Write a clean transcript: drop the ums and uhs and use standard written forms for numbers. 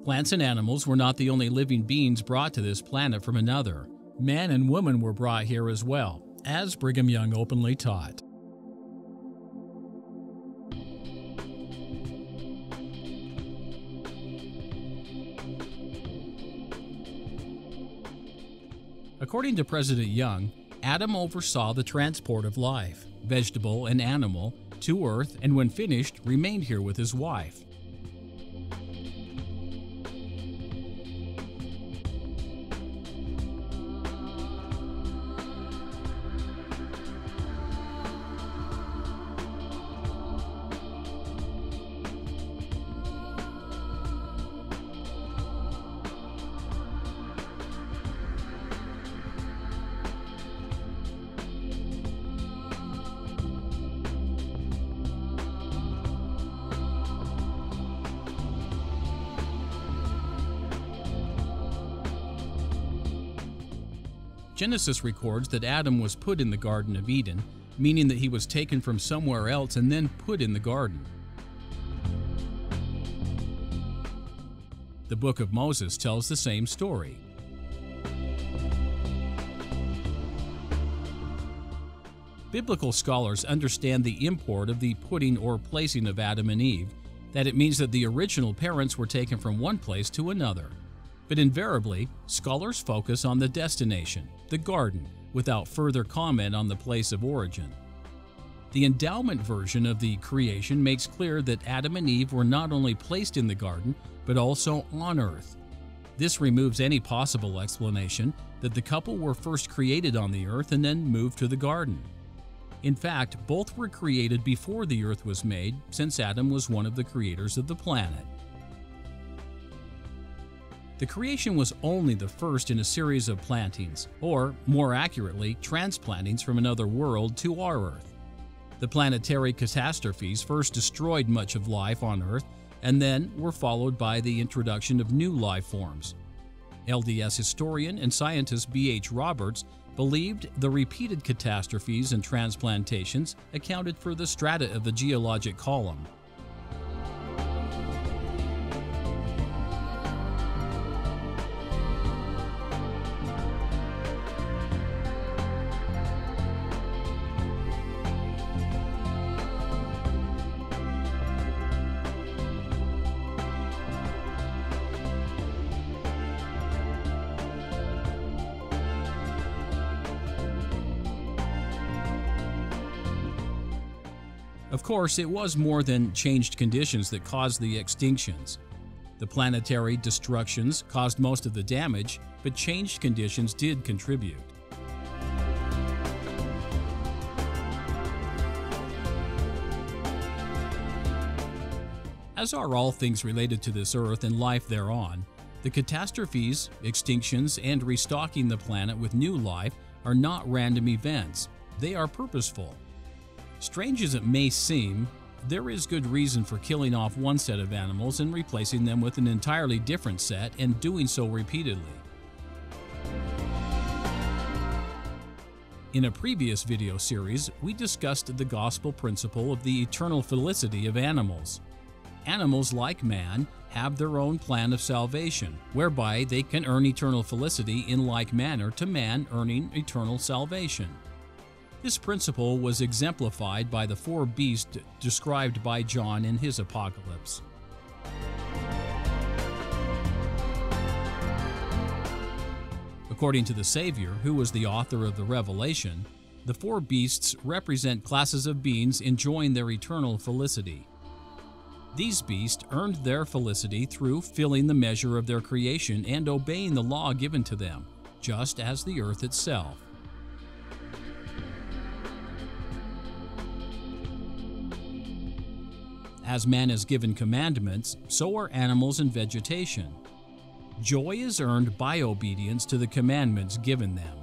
Plants and animals were not the only living beings brought to this planet from another. Man and woman were brought here as well, as Brigham Young openly taught. According to President Young, Adam oversaw the transport of life, vegetable and animal, to Earth, and when finished, remained here with his wife. Genesis records that Adam was put in the Garden of Eden, meaning that he was taken from somewhere else and then put in the garden. The Book of Moses tells the same story. Biblical scholars understand the import of the putting or placing of Adam and Eve, that it means that the original parents were taken from one place to another. But invariably, scholars focus on the destination, the garden, without further comment on the place of origin. The endowment version of the creation makes clear that Adam and Eve were not only placed in the garden, but also on earth. This removes any possible explanation that the couple were first created on the earth and then moved to the garden. In fact, both were created before the earth was made, since Adam was one of the creators of the planet. The creation was only the first in a series of plantings, or more accurately, transplantings from another world to our Earth. The planetary catastrophes first destroyed much of life on Earth and then were followed by the introduction of new life forms. LDS historian and scientist B.H. Roberts believed the repeated catastrophes and transplantations accounted for the strata of the geologic column. Of course, it was more than changed conditions that caused the extinctions. The planetary destructions caused most of the damage, but changed conditions did contribute. As are all things related to this Earth and life thereon, the catastrophes, extinctions, and restocking the planet with new life are not random events. They are purposeful. Strange as it may seem, there is good reason for killing off one set of animals and replacing them with an entirely different set, and doing so repeatedly. In a previous video series, we discussed the gospel principle of the eternal felicity of animals. Animals, like man, have their own plan of salvation, whereby they can earn eternal felicity in like manner to man earning eternal salvation. This principle was exemplified by the four beasts described by John in his Apocalypse. According to the Savior, who was the author of the Revelation, the four beasts represent classes of beings enjoying their eternal felicity. These beasts earned their felicity through filling the measure of their creation and obeying the law given to them, just as the earth itself. As man is given commandments, so are animals and vegetation. Joy is earned by obedience to the commandments given them.